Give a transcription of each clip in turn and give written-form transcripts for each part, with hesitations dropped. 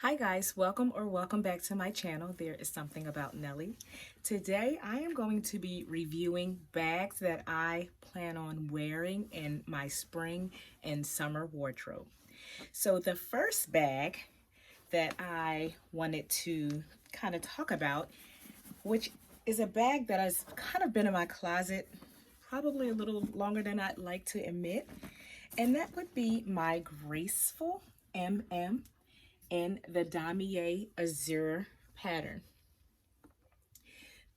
Hi guys, welcome back to my channel. There is something about Nelly. Today I am going to be reviewing bags that I plan on wearing in my spring and summer wardrobe. So the first bag that I wanted to kind of talk about, which is a bag that has kind of been in my closet probably a little longer than I'd like to admit, and that would be my Graceful MM in the Damier Azur pattern.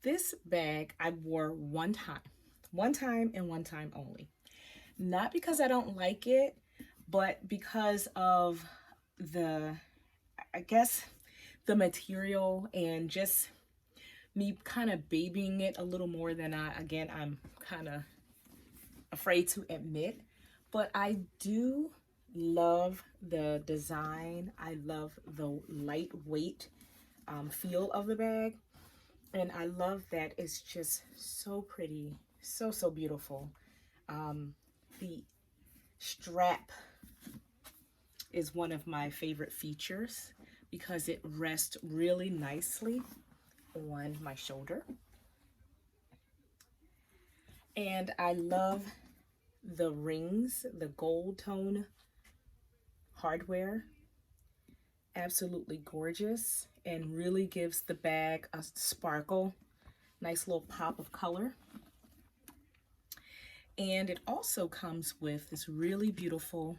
This bag I wore one time and one time only. Not because I don't like it, but because of the, I guess, the material and just me kind of babying it a little more than I'm kind of afraid to admit. But I do love the design. I love the lightweight feel of the bag. And I love that it's just so pretty, so beautiful. The strap is one of my favorite features because it rests really nicely on my shoulder. And I love the rings, the gold tone hardware. Absolutely gorgeous and really gives the bag a sparkle, nice little pop of color. And it also comes with this really beautiful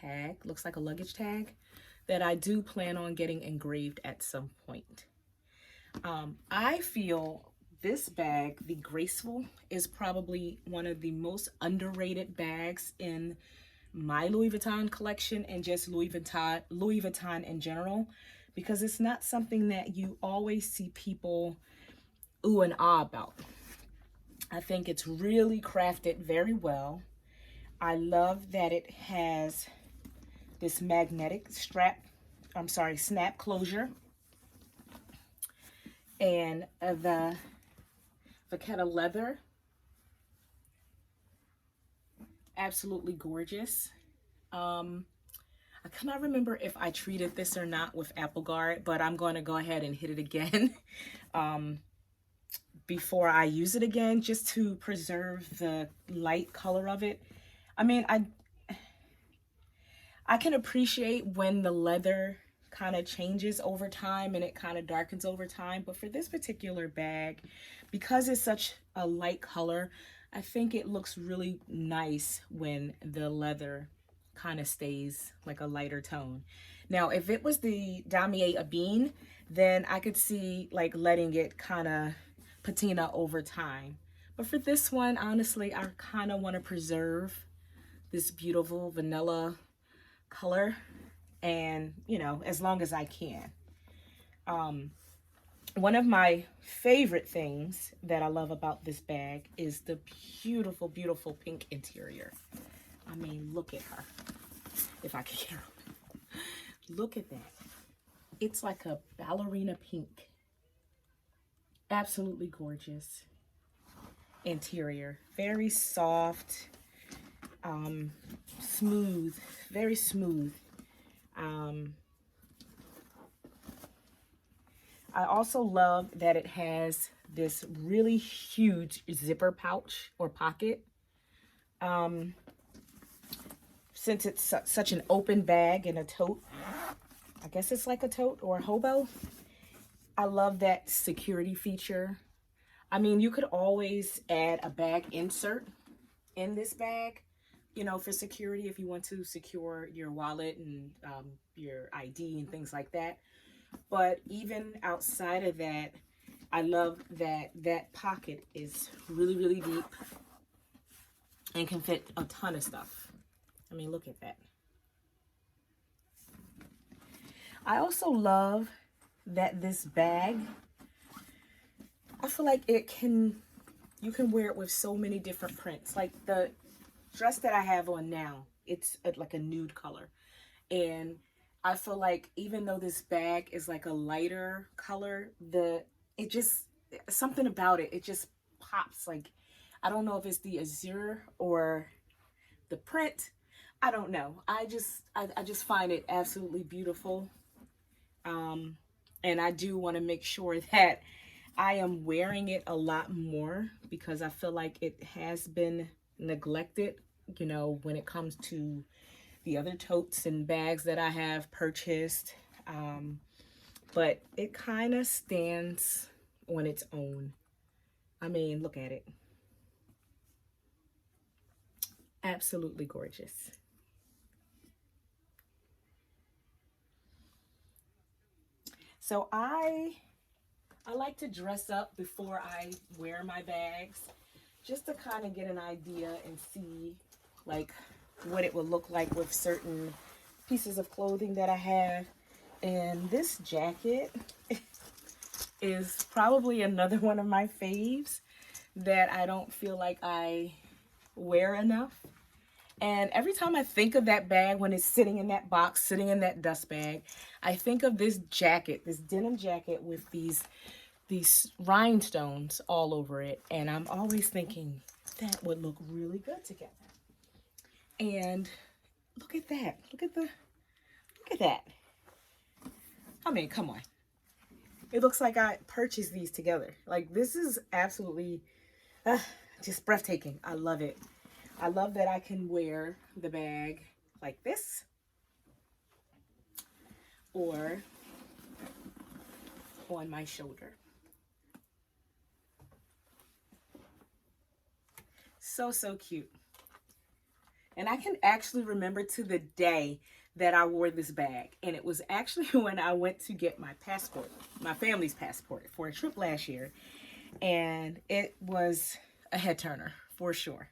tag, looks like a luggage tag, that I do plan on getting engraved at some point. I feel this bag, the Graceful, is probably one of the most underrated bags in my Louis Vuitton collection and just Louis Vuitton in general, because it's not something that you always see people ooh and ah about. I think it's really crafted very well. I love that it has this magnetic snap closure, and the vachetta leather, absolutely gorgeous. I cannot remember if I treated this or not with Apple Guard, but I'm going to go ahead and hit it again before I use it again, just to preserve the light color of it. I mean, I can appreciate when the leather kind of changes over time and it kind of darkens over time, but for this particular bag, because it's such a light color, I think it looks really nice when the leather kind of stays like a lighter tone. Now, if it was the Damier Ebene, then I could see like letting it kind of patina over time. But for this one, honestly, I kind of want to preserve this beautiful vanilla color, and as long as I can. One of my favorite things that I love about this bag is the beautiful pink interior. I mean, look at her. If I can get her. Look at that. It's like a ballerina pink. Absolutely gorgeous interior. Very soft, smooth, very smooth. I also love that it has this really huge zipper pouch or pocket. Since it's such an open bag and a tote, I guess it's like a tote or a hobo. I love that security feature. I mean, you could always add a bag insert in this bag, for security if you want to secure your wallet and your ID and things like that. But even outside of that, I love that that pocket is really deep and can fit a ton of stuff. I mean, look at that. I also love that this bag, I feel like you can wear it with so many different prints. Like the dress that I have on now, it's like a nude color. And I feel like even though this bag is like a lighter color, it just, something about it just pops. Like, I don't know if it's the Azur or the print. I don't know. I just find it absolutely beautiful. And I do want to make sure that I am wearing it a lot more because I feel like it has been neglected, you know, when it comes to the other totes and bags that I have purchased. But it kind of stands on its own. I mean, look at it. Absolutely gorgeous. So I like to dress up before I wear my bags just to kind of get an idea and see like what it would look like with certain pieces of clothing that I have. And this jacket is probably another one of my faves that I don't feel like I wear enough. And every time I think of that bag, when it's sitting in that box, sitting in that dust bag, I think of this jacket, this denim jacket with these rhinestones all over it. And I'm always thinking that would look really good together. And look at that. Look at that. I mean, come on. It looks like I purchased these together. Like, this is absolutely just breathtaking. I love it. I love that I can wear the bag like this or on my shoulder. So, so cute. And I can actually remember to the day that I wore this bag. And it was actually when I went to get my passport, my family's passport for a trip last year. And it was a head turner for sure.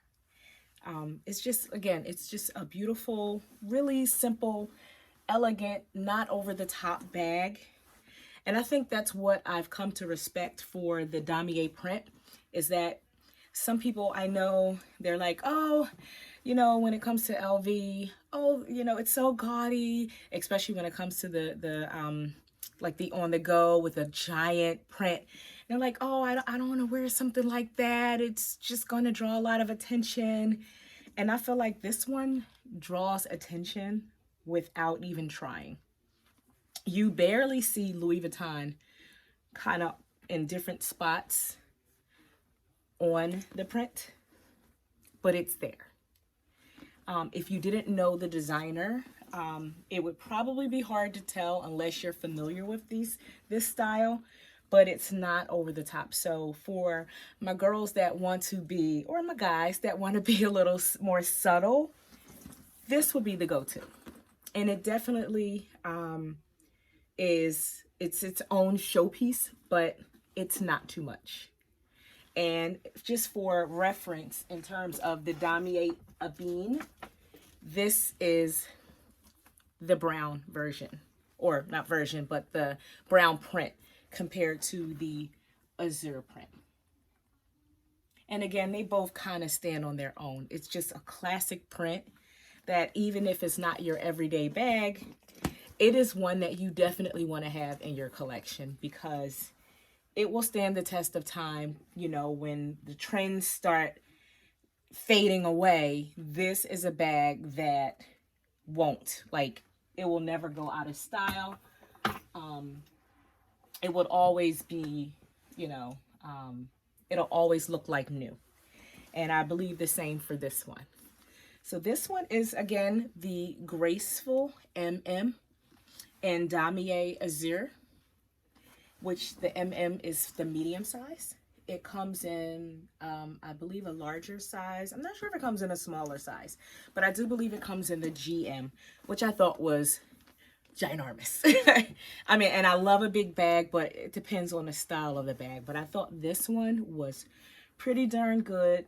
It's just, again, it's just a beautiful, really simple, elegant, not over the top bag. And I think that's what I've come to respect for the Damier print, is that some people I know, they're like, oh, you know, when it comes to LV, oh, you know, it's so gaudy, especially when it comes to the like the on the go with a giant print. And they're like, oh, I don't want to wear something like that. It's just going to draw a lot of attention. And I feel like this one draws attention without even trying. You barely see Louis Vuitton kind of in different spots on the print, but it's there. If you didn't know the designer, it would probably be hard to tell unless you're familiar with this style, but it's not over the top. So for my girls that want to be, or my guys that want to be a little more subtle, this would be the go-to. And it definitely it's its own showpiece, but it's not too much. And just for reference, in terms of the Damier Abine, this is the brown version, or not version, but the brown print compared to the Azur print. And again, they both kind of stand on their own. It's just a classic print that even if it's not your everyday bag, it is one that you definitely want to have in your collection because it will stand the test of time. You know, when the trends start fading away, this is a bag that won't. Like, it will never go out of style. It would always be, you know, it'll always look like new. And I believe the same for this one. So this one is, again, the Graceful MM and Damier Azur, which the MM is the medium size. It comes in, I believe, a larger size. I'm not sure if it comes in a smaller size, but I do believe it comes in the GM, which I thought was ginormous. I mean, and I love a big bag, but it depends on the style of the bag. But I thought this one was pretty darn good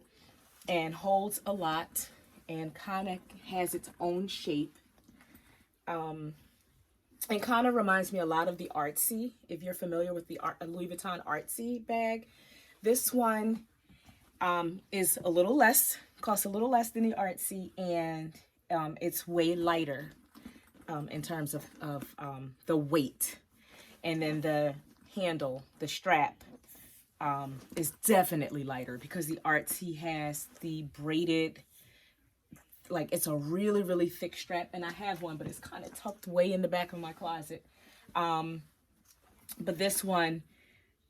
and holds a lot and kind of has its own shape. And kind of reminds me a lot of the Artsy. If you're familiar with the Louis Vuitton Artsy bag, this one is a little less, costs a little less than the Artsy, and it's way lighter in terms of the weight. And then the handle, the strap, is definitely lighter because the Artsy has the braided, like, it's a really, really thick strap, and I have one, but it's kind of tucked way in the back of my closet. But this one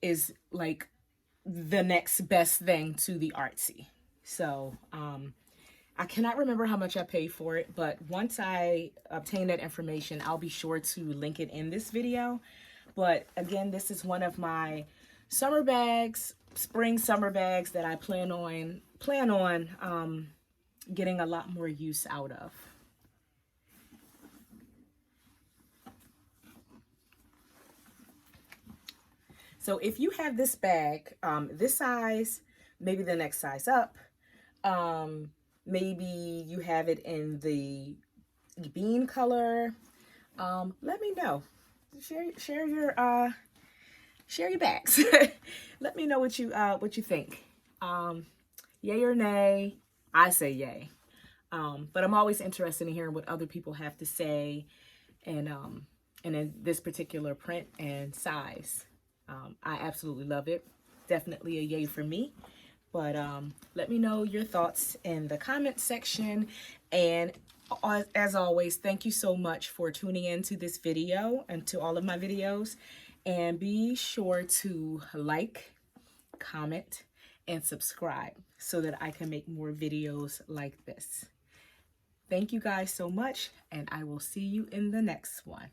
is like the next best thing to the artsy. So I cannot remember how much I paid for it, but once I obtain that information, I'll be sure to link it in this video. But again, this is one of my summer bags, spring summer bags that I plan on getting a lot more use out of. So if you have this bag, this size, maybe the next size up, maybe you have it in the bean color, let me know. Share your bags. Let me know what you think. Yay or nay? I say yay. But I'm always interested in hearing what other people have to say, and in this particular print and size. I absolutely love it. Definitely a yay for me. But let me know your thoughts in the comment section. And as always, thank you so much for tuning in to this video and to all of my videos. And be sure to like, comment, and subscribe so that I can make more videos like this. Thank you guys so much, and I will see you in the next one.